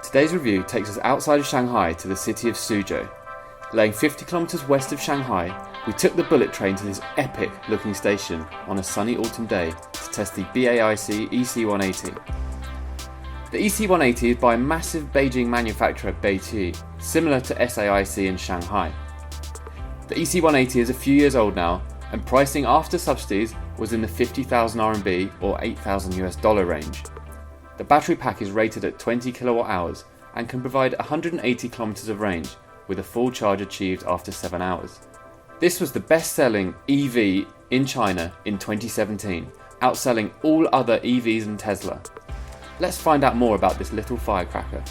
Today's review takes us outside of Shanghai to the city of Suzhou. Laying 50 kilometers west of Shanghai, we took the bullet train to this epic looking station on a sunny autumn day to test the BAIC EC180. The EC180 is by a massive Beijing manufacturer BAIC, similar to SAIC in Shanghai. The EC180 is a few years old now, and pricing after subsidies was in the 50,000 RMB or $8,000 range. The battery pack is rated at 20 kilowatt hours and can provide 180 kilometers of range, with a full charge achieved after 7 hours. This was the best-selling EV in China in 2017, outselling all other EVs and Tesla. Let's find out more about this little firecracker.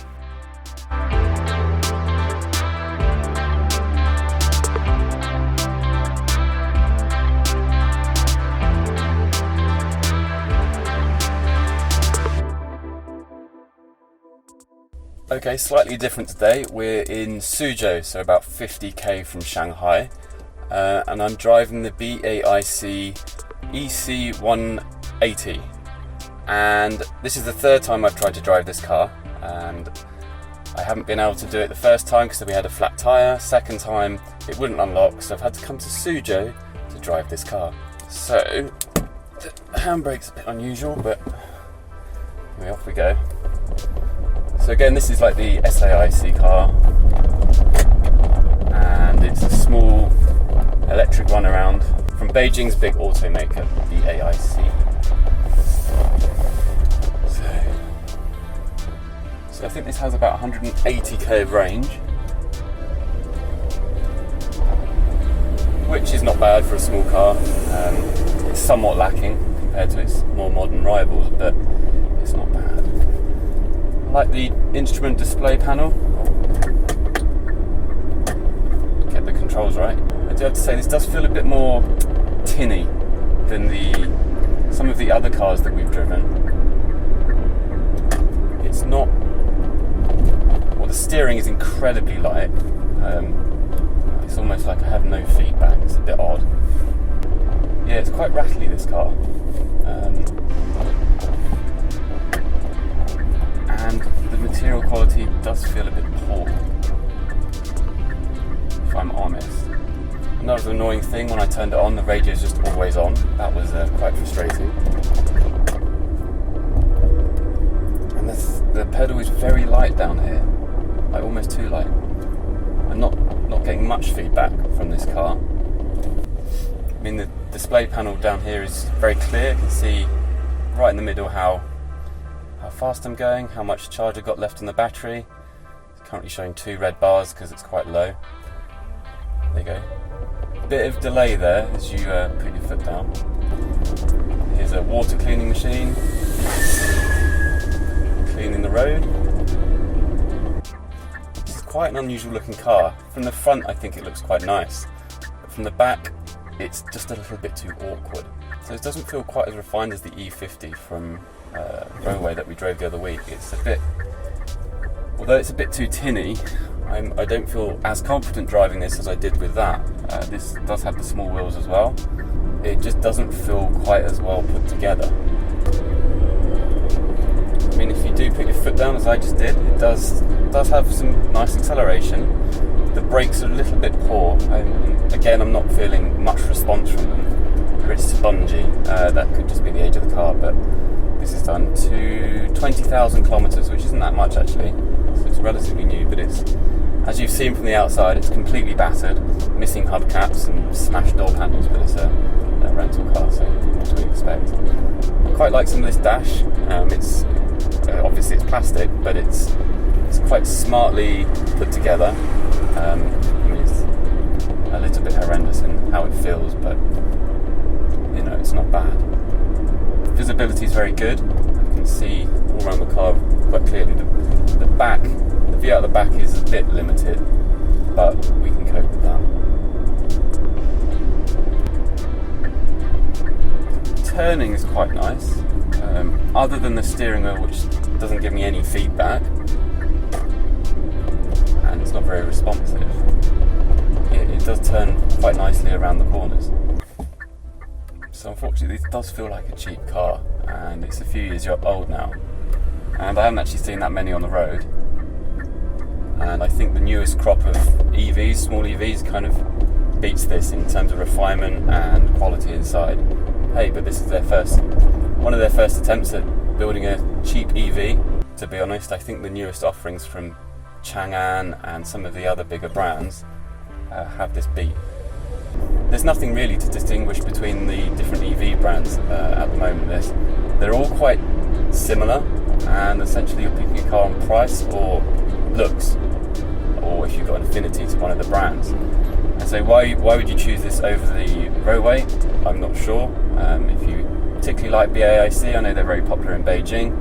Okay, slightly different today. We're in Suzhou, so about 50k from Shanghai, and I'm driving the BAIC EC180, and this is the third time I've tried to drive this car, and I haven't been able to do it the first time because we had a flat tyre. Second time it wouldn't unlock, so I've had to come to Suzhou to drive this car. So the handbrake's a bit unusual, but anyway, off we go. So again, this is like the SAIC car, and it's a small electric runaround from Beijing's big automaker, BAIC. So I think this has about 180k of range, which is not bad for a small car. It's somewhat lacking compared to its more modern rivals, but it's not bad. I like the instrument display panel. Get the controls right. I do have to say this does feel a bit more tinny than some of the other cars that we've driven. It's not. Well, the steering is incredibly light. It's almost like I have no feedback. It's a bit odd. Yeah, it's quite rattly, this car. And the material quality does feel a bit poor, if I'm honest. Another annoying thing, when I turned it on, the radio is just always on. That was quite frustrating. And the pedal is very light down here, like almost too light. I'm not getting much feedback from this car. I mean, the display panel down here is very clear. You can see right in the middle how fast I'm going, how much charge I've got left in the battery. It's currently showing 2 red bars because it's quite low. There you go. A bit of delay there as you put your foot down. Here's a water cleaning machine, cleaning the road. This is quite an unusual looking car. From the front I think it looks quite nice, but from the back it's just a little bit too awkward. So it doesn't feel quite as refined as the E50 from Roadway that we drove the other week. It's a bit, although it's a bit too tinny, I don't feel as confident driving this as I did with that. This does have the small wheels as well. It just doesn't feel quite as well put together. I mean, if you do put your foot down as I just did, it does have some nice acceleration. The brakes are a little bit poor. Again, I'm not feeling much response from them. They're a bit spongy. That could just be the age of the car, but this is done to 20,000 kilometers, which isn't that much actually. So it's relatively new, but it's, as you've seen from the outside, it's completely battered, missing hubcaps and smashed door panels, but it's a rental car, so what do we expect? I quite like some of this dash. It's obviously it's plastic, but it's quite smartly put together. I mean, it's a little bit horrendous in how it feels, but you know, it's not bad. Visibility is very good. You can see all around the car quite clearly. The view out the back is a bit limited, but we can cope with that. Turning is quite nice, other than the steering wheel, which doesn't give me any feedback, and it's not very responsive. It does turn quite nicely around the corners. So unfortunately this does feel like a cheap car, and it's a few years old now. and I haven't actually seen that many on the road. And I think the newest crop of EVs, small EVs, kind of beats this in terms of refinement and quality inside. Hey, but this is one of their first attempts at building a cheap EV. To be honest, I think the newest offerings from Chang'an and some of the other bigger brands have this beat. There's nothing really to distinguish between the different EV brands at the moment. They're all quite similar, and essentially you're picking a car on price or looks, or if you've got an affinity to one of the brands. And so why would you choose this over the roadway? I'm not sure. If you particularly like BAIC, I know they're very popular in Beijing,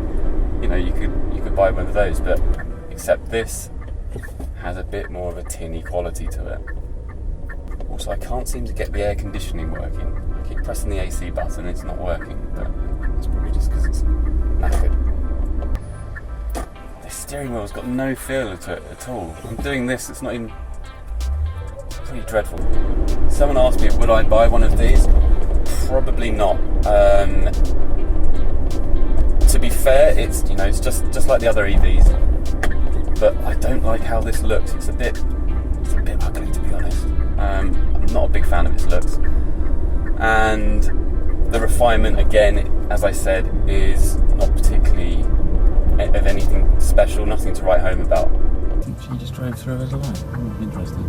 you could buy one of those, but except this has a bit more of a tinny quality to it. Also, I can't seem to get the air conditioning working. I keep pressing the AC button, it's not working, but it's probably just because it's knackered. The steering wheel's got no feel to it at all. I'm doing this, it's not even... pretty dreadful. Someone asked me, would I buy one of these? Probably not. To be fair, it's just like the other EVs, but I don't like how this looks. It's a bit ugly, to be honest. I'm not a big fan of its looks, and the refinement, again, as I said, is not particularly of anything special. Nothing to write home about. She just drove through it alone. Interesting.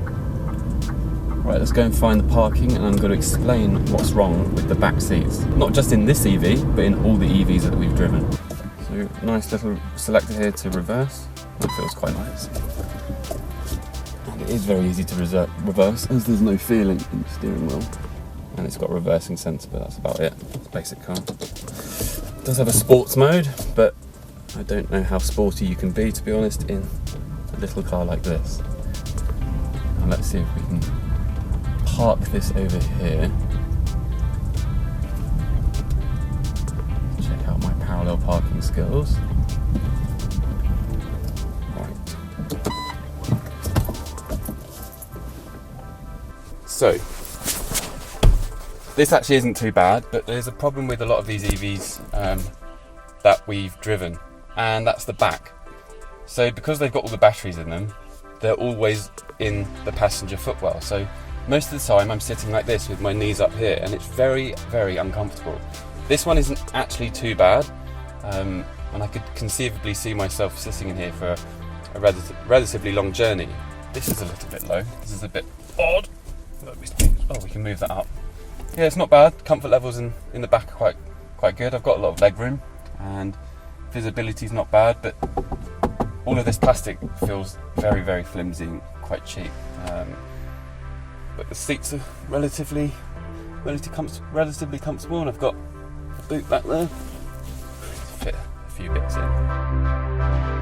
Right, let's go and find the parking, and I'm going to explain what's wrong with the back seats. Not just in this EV, but in all the EVs that we've driven. So, nice little selector here to reverse. That feels quite nice. And it is very easy to reverse, as there's no feeling in the steering wheel. And it's got a reversing sensor, but that's about it. It's a basic car. It does have a sports mode, but I don't know how sporty you can be, to be honest, in a little car like this. And let's see if we can park this over here. Check out my parallel parking skills. Right. So, this actually isn't too bad, but there's a problem with a lot of these EVs that we've driven, and that's the back. So because they've got all the batteries in them, they're always in the passenger footwell. So most of the time I'm sitting like this with my knees up here, and it's very, very uncomfortable. This one isn't actually too bad, and I could conceivably see myself sitting in here for a relatively long journey. This is a little bit low. This is a bit odd. Oh, we can move that up. Yeah, it's not bad. Comfort levels in the back are quite good. I've got a lot of leg room, and visibility's not bad, but all of this plastic feels very, very flimsy and quite cheap. But the seats are relatively comfortable, and I've got a boot back there to fit a few bits in.